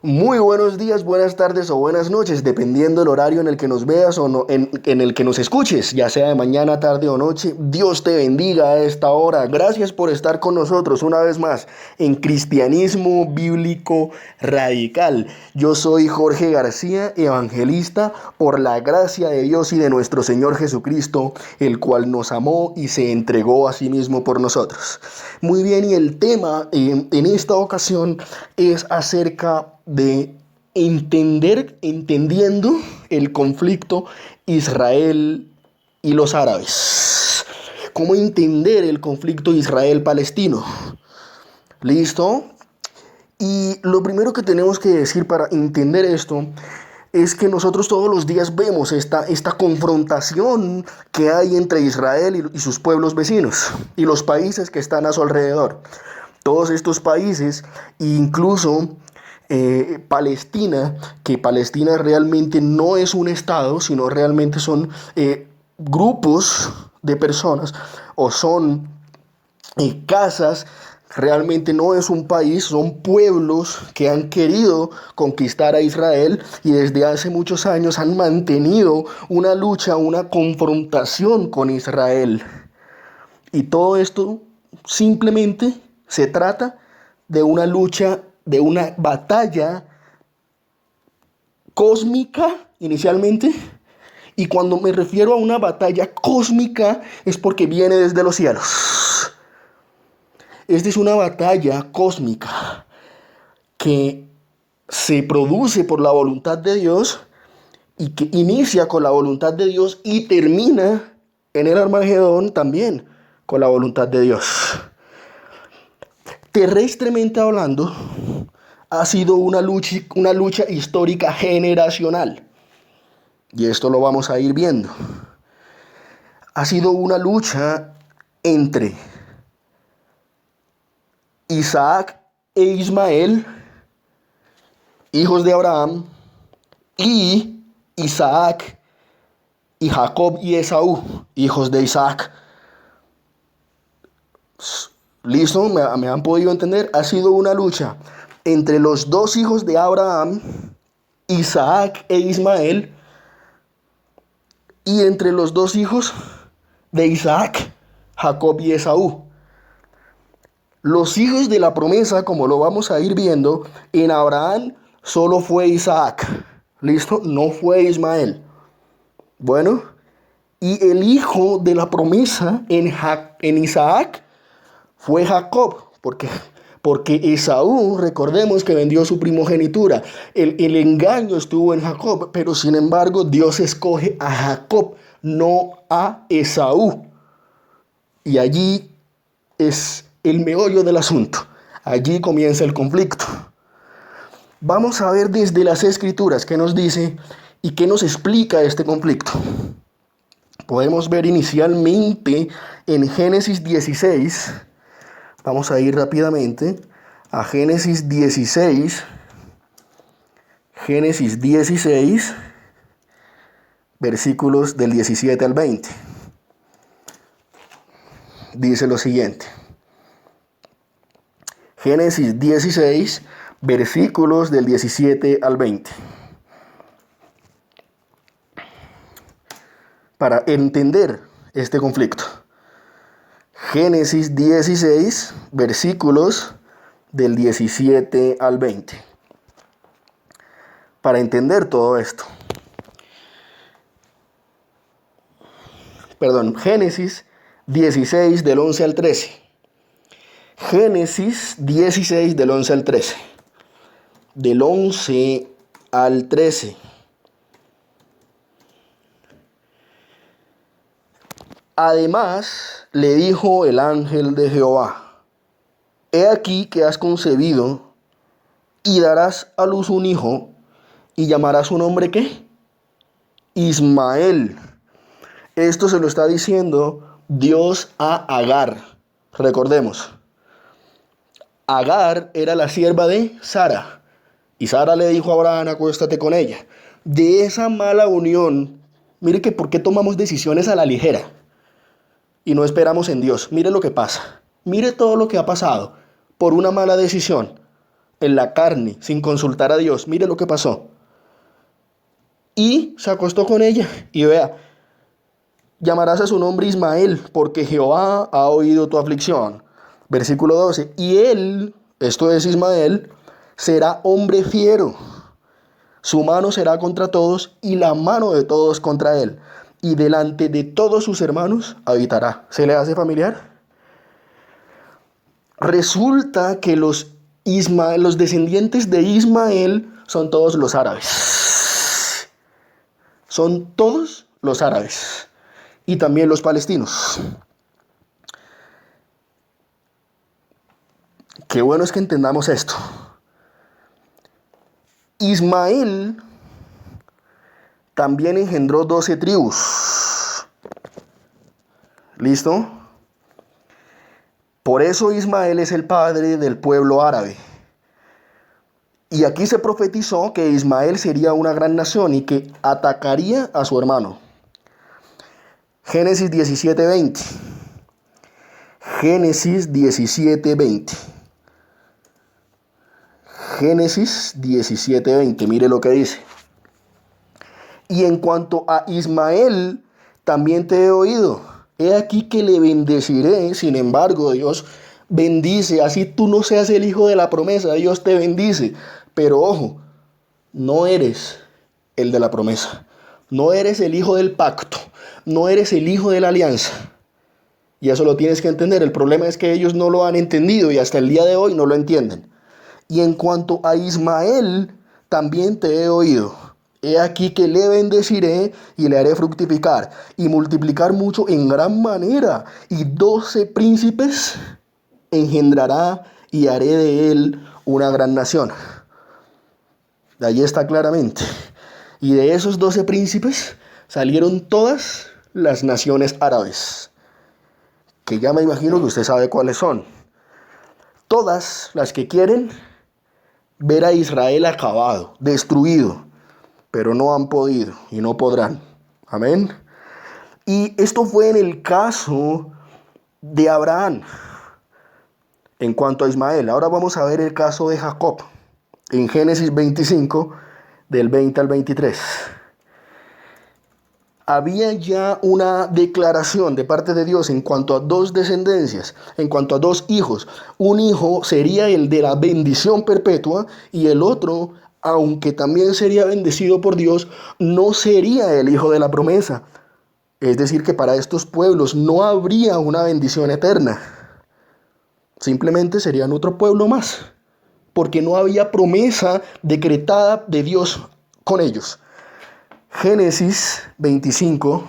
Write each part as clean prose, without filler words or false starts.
Muy buenos días, buenas tardes o buenas noches, dependiendo del horario en el que nos veas o en el que nos escuches, ya sea de mañana, tarde o noche. Dios te bendiga a esta hora. Gracias por estar con nosotros una vez más en Cristianismo Bíblico Radical. Yo soy Jorge García, evangelista, por la gracia de Dios y de nuestro Señor Jesucristo, el cual nos amó y se entregó a sí mismo por nosotros. Muy bien, y el tema en esta ocasión es acerca de entendiendo el conflicto Israel y los árabes. ¿Cómo entender el conflicto Israel-Palestino? ¿Listo? Y lo primero que tenemos que decir para entender esto es que nosotros todos los días vemos esta confrontación que hay entre Israel y sus pueblos vecinos y los países que están a su alrededor. Todos estos países, incluso Palestina, que Palestina realmente no es un estado, sino realmente son grupos de personas o son casas. Realmente no es un país, son pueblos que han querido conquistar a Israel y desde hace muchos años han mantenido una lucha, una confrontación con Israel. Y todo esto simplemente se trata de una lucha, de una batalla cósmica inicialmente. Y cuando me refiero a una batalla cósmica es porque viene desde los cielos. Esta es una batalla cósmica que se produce por la voluntad de Dios y que inicia con la voluntad de Dios y termina en el Armagedón también con la voluntad de Dios. Terrestremente hablando, ha sido una lucha histórica generacional. Y esto lo vamos a ir viendo. Ha sido una lucha entre Isaac e Ismael, hijos de Abraham, y Isaac y Jacob y Esaú, hijos de Isaac. ¿Listo? ¿Me han podido entender? Ha sido una lucha entre los dos hijos de Abraham, Isaac e Ismael, y entre los dos hijos de Isaac, Jacob y Esaú. Los hijos de la promesa, como lo vamos a ir viendo, en Abraham solo fue Isaac. ¿Listo? No fue Ismael. Bueno, y el hijo de la promesa en Isaac fue Jacob, porque Esaú, recordemos que vendió su primogenitura. El engaño estuvo en Jacob, pero sin embargo Dios escoge a Jacob, no a Esaú. Y allí es el meollo del asunto. Allí comienza el conflicto. Vamos a ver desde las Escrituras qué nos dice y qué nos explica este conflicto. Podemos ver inicialmente en Génesis 16. Vamos a ir rápidamente a Génesis 16. Génesis 16, versículos del 17 al 20. Dice lo siguiente. Génesis 16, versículos del 17 al 20. Para entender este conflicto. Génesis 16, versículos del 17 al 20. Para entender todo esto. Génesis 16 del 11 al 13. Génesis 16 del 11 al 13. Del 11 al 13. Además, le dijo el ángel de Jehová: He aquí que has concebido y darás a luz un hijo y llamarás su nombre ¿qué? Ismael. Esto se lo está diciendo Dios a Agar. Recordemos, Agar era la sierva de Sara. Y Sara le dijo a Abraham: acuéstate con ella. De esa mala unión, mire que por qué tomamos decisiones a la ligera y no esperamos en Dios. Mire lo que pasa. Mire todo lo que ha pasado por una mala decisión. en la carne, sin consultar a Dios. Mire lo que pasó. Y se acostó con ella. Y vea, llamarás a su nombre Ismael, porque Jehová ha oído tu aflicción. Versículo 12. Y él, esto es Ismael, será hombre fiero. Su mano será contra todos y la mano de todos contra él. Y delante de todos sus hermanos habitará. ¿Se le hace familiar? Resulta que los descendientes de Ismael son todos los árabes. Son todos los árabes. Y también los palestinos. Qué bueno es que entendamos esto. Ismael también engendró 12 tribus. ¿Listo? Por eso Ismael es el padre del pueblo árabe. Y aquí se profetizó que Ismael sería una gran nación y que atacaría a su hermano. Génesis 17:20. Génesis 17:20. Génesis 17:20. Mire lo que dice. Y en cuanto a Ismael, también te he oído. He aquí que le bendeciré. Sin embargo, Dios bendice. Así tú no seas el hijo de la promesa, Dios te bendice. Pero ojo, no eres el de la promesa. No eres el hijo del pacto. No eres el hijo de la alianza. Y eso lo tienes que entender. El problema es que ellos no lo han entendido y hasta el día de hoy no lo entienden. Y en cuanto a Ismael, también te he oído. He aquí que le bendeciré y le haré fructificar y multiplicar mucho en gran manera. Y 12 príncipes engendrará y haré de él una gran nación. De allí está claramente. Y de esos 12 príncipes salieron todas las naciones árabes. Que ya me imagino que usted sabe cuáles son. Todas las que quieren ver a Israel acabado, destruido. Pero no han podido y no podrán. Amén. Y esto fue en el caso de Abraham. En cuanto a Ismael, ahora vamos a ver el caso de Jacob. En Génesis 25, del 20 al 23. Había ya una declaración de parte de Dios en cuanto a 2 descendencias, en cuanto a 2 hijos. Un hijo sería el de la bendición perpetua y el otro, aunque también sería bendecido por Dios, no sería el hijo de la promesa. Es decir, que para estos pueblos no habría una bendición eterna. Simplemente serían otro pueblo más, porque no había promesa decretada de Dios con ellos. Génesis 25,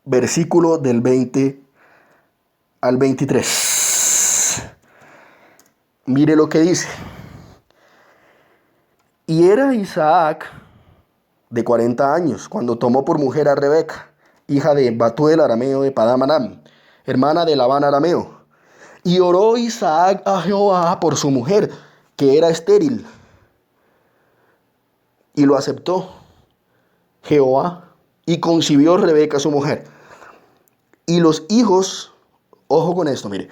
versículo del 20 al 23. Mire lo que dice. Y era Isaac de 40 años cuando tomó por mujer a Rebeca, hija de Batuel arameo de Padán Aram, hermana de Labán arameo. Y oró Isaac a Jehová por su mujer, que era estéril. Y lo aceptó Jehová y concibió Rebeca su mujer. Y los hijos, ojo con esto, mire.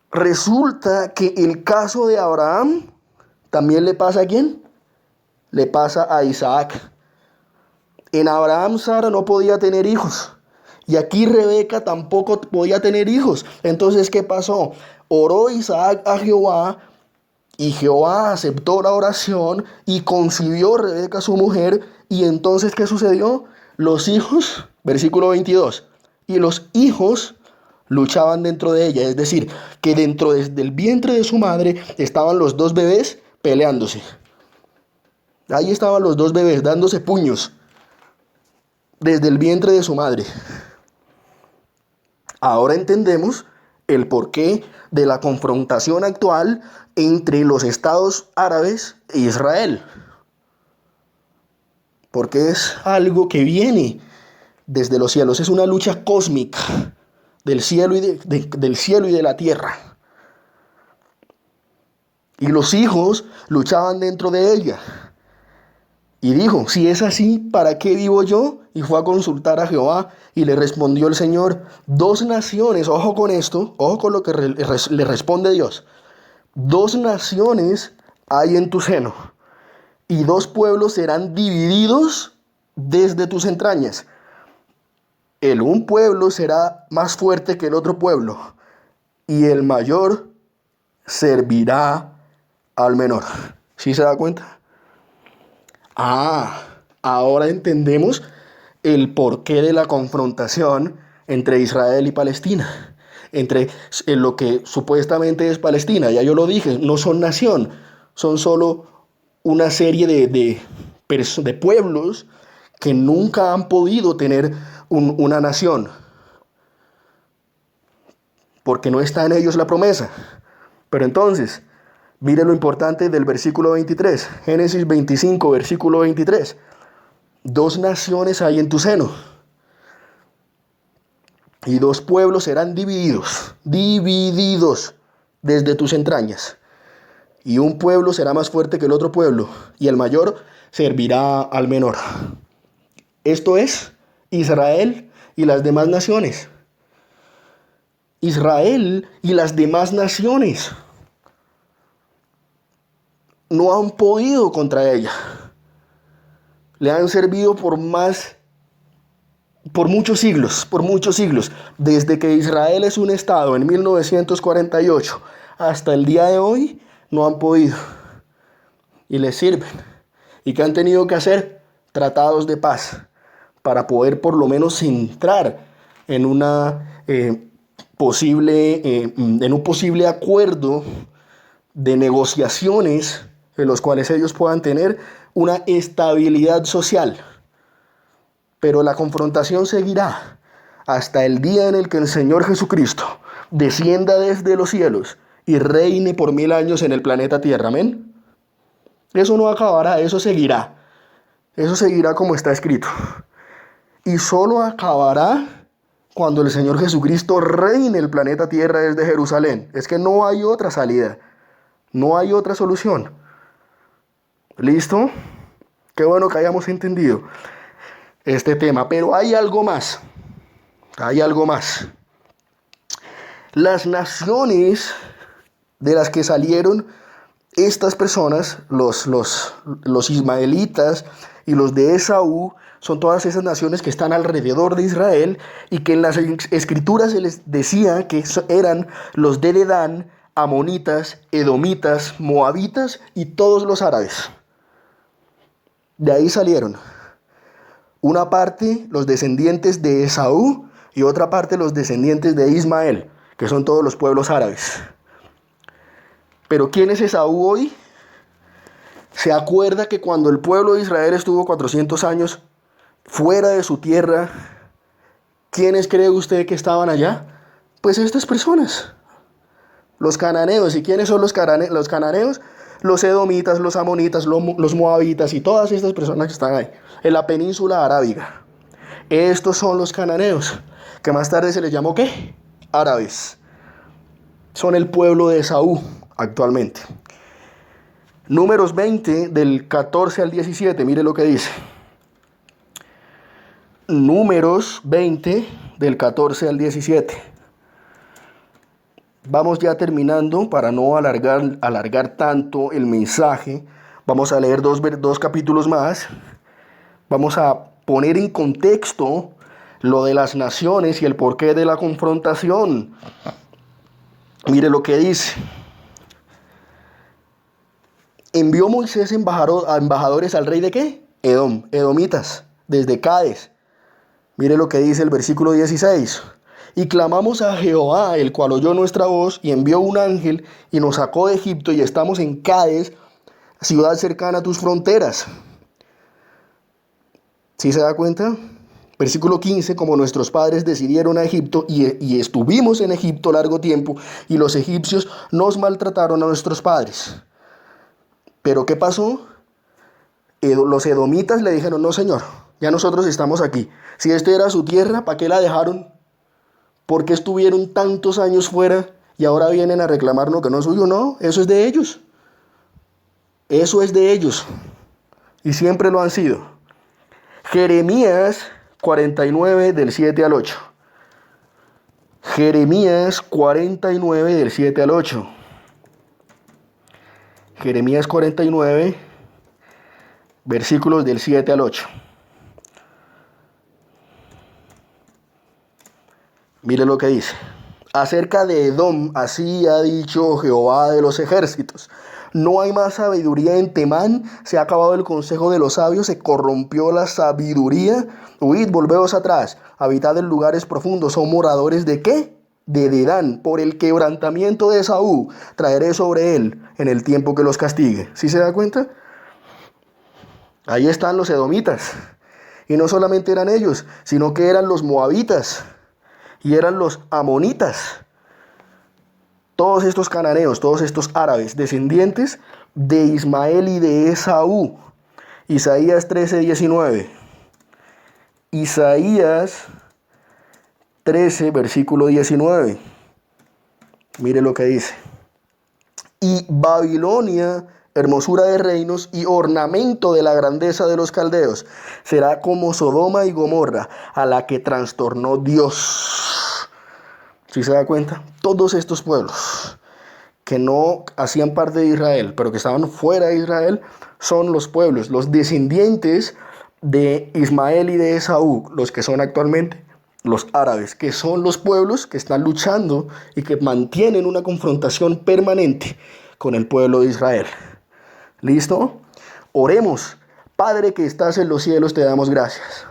Resulta que el caso de Abraham también le pasa ¿a quién? Le pasa a Isaac. En Abraham Sara no podía tener hijos. Y aquí Rebeca tampoco podía tener hijos. Entonces, ¿qué pasó? Oró Isaac a Jehová. Y Jehová aceptó la oración y concibió Rebeca su mujer. Y entonces, ¿qué sucedió? Los hijos, versículo 22, y los hijos luchaban dentro de ella. Es decir, que dentro del vientre de su madre estaban los 2 bebés peleándose. Ahí estaban los 2 bebés dándose puños desde el vientre de su madre. Ahora entendemos el porqué de la confrontación actual entre los estados árabes e Israel. Porque es algo que viene desde los cielos. Es una lucha cósmica del cielo del cielo y de la tierra. Y los hijos luchaban dentro de ella. Y dijo, si es así, ¿para qué vivo yo? y fue a consultar a Jehová, y le respondió el Señor: dos naciones, ojo con esto, ojo con lo que le responde Dios: dos naciones hay en tu seno, y dos pueblos serán divididos desde tus entrañas. El un pueblo será más fuerte que el otro pueblo, y el mayor servirá al menor. ¿Sí se da cuenta? Ahora entendemos el porqué de la confrontación entre Israel y Palestina, entre lo que supuestamente es Palestina. Ya yo lo dije, no son nación, son solo una serie de pueblos que nunca han podido tener una nación, porque no está en ellos la promesa. Pero entonces, mire lo importante del versículo 23, Génesis 25, versículo 23. Dos naciones hay en tu seno, y dos pueblos serán divididos desde tus entrañas. Y un pueblo será más fuerte que el otro pueblo, y el mayor servirá al menor. Esto es Israel y las demás naciones. Israel y las demás naciones no han podido contra ella. Le han servido por muchos siglos. Desde que Israel es un estado en 1948 hasta el día de hoy, no han podido. Y les sirven. ¿Y qué han tenido que hacer? Tratados de paz, para poder por lo menos entrar en un posible acuerdo de negociaciones en los cuales ellos puedan tener una estabilidad social. Pero la confrontación seguirá hasta el día en el que el Señor Jesucristo descienda desde los cielos y reine por 1000 años en el planeta Tierra. Amén. Eso no acabará, eso seguirá. Eso seguirá como está escrito. Y solo acabará cuando el Señor Jesucristo reine el planeta Tierra desde Jerusalén. Es que no hay otra salida, no hay otra solución. ¿Listo? Qué bueno que hayamos entendido este tema, pero hay algo más. Las naciones de las que salieron estas personas, los ismaelitas y los de Esaú, son todas esas naciones que están alrededor de Israel y que en las escrituras se les decía que eran los de Dedán, amonitas, edomitas, moabitas y todos los árabes. De ahí salieron una parte los descendientes de Esaú y otra parte los descendientes de Ismael, que son todos los pueblos árabes. Pero ¿quién es Esaú hoy? ¿Se acuerda que cuando el pueblo de Israel estuvo 400 años fuera de su tierra, quiénes cree usted que estaban allá? Pues estas personas, los cananeos. ¿Y quiénes son los cananeos? Los edomitas, los amonitas, los moabitas y todas estas personas que están ahí, en la península arábiga. Estos son los cananeos, que más tarde se les llamó ¿qué? Árabes. Son el pueblo de Esaú actualmente. Números 20, del 14 al 17, mire lo que dice. Números 20, del 14 al 17. Vamos ya terminando para no alargar tanto el mensaje. Vamos a leer dos capítulos más. Vamos a poner en contexto lo de las naciones y el porqué de la confrontación. Mire lo que dice. Envió Moisés embajadores al rey de ¿qué? Edom, edomitas, desde Cades. Mire lo que dice el versículo 16. Y clamamos a Jehová, el cual oyó nuestra voz y envió un ángel y nos sacó de Egipto, y estamos en Cades, ciudad cercana a tus fronteras. ¿Sí se da cuenta? Versículo 15, como nuestros padres decidieron a Egipto y estuvimos en Egipto largo tiempo, y los egipcios nos maltrataron a nuestros padres. ¿Pero qué pasó? Los edomitas le dijeron: no, señor, ya nosotros estamos aquí. Si esta era su tierra, ¿para qué la dejaron? ¿Por qué estuvieron tantos años fuera y ahora vienen a reclamar lo que no es suyo? No, eso es de ellos. Eso es de ellos. Y siempre lo han sido. Jeremías 49 del 7 al 8. Jeremías 49 del 7 al 8. Jeremías 49, versículos del 7 al 8. Mire lo que dice. Acerca de Edom, así ha dicho Jehová de los ejércitos. No hay más sabiduría en Temán, se ha acabado el consejo de los sabios, se corrompió la sabiduría. Huid, volveos atrás, habitad en lugares profundos, son moradores ¿de qué? De Dedán, por el quebrantamiento de Esaú, traeré sobre él en el tiempo que los castigue. ¿Sí se da cuenta? Ahí están los edomitas. Y no solamente eran ellos, sino que eran los moabitas y eran los amonitas. Todos estos cananeos, todos estos árabes, descendientes de Ismael y de Esaú. Isaías 13:19. Isaías 13, versículo 19. Mire lo que dice. Y Babilonia, hermosura de reinos y ornamento de la grandeza de los caldeos, será como Sodoma y Gomorra, a la que trastornó Dios. ¿Sí se da cuenta? Todos estos pueblos que no hacían parte de Israel, pero que estaban fuera de Israel, son los pueblos, los descendientes de Ismael y de Esaú, los que son actualmente los árabes, que son los pueblos que están luchando y que mantienen una confrontación permanente con el pueblo de Israel. ¿Listo? Oremos. Padre que estás en los cielos, te damos gracias,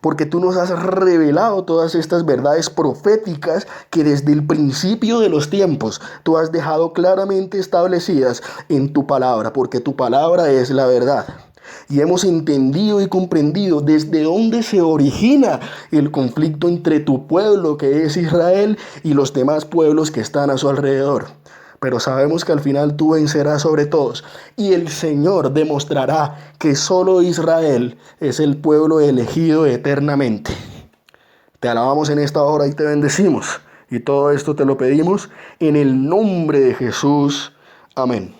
porque tú nos has revelado todas estas verdades proféticas que desde el principio de los tiempos tú has dejado claramente establecidas en tu palabra, porque tu palabra es la verdad. Y hemos entendido y comprendido desde dónde se origina el conflicto entre tu pueblo, que es Israel, y los demás pueblos que están a su alrededor. Pero sabemos que al final tú vencerás sobre todos, y el Señor demostrará que solo Israel es el pueblo elegido eternamente. Te alabamos en esta hora y te bendecimos, y todo esto te lo pedimos en el nombre de Jesús. Amén.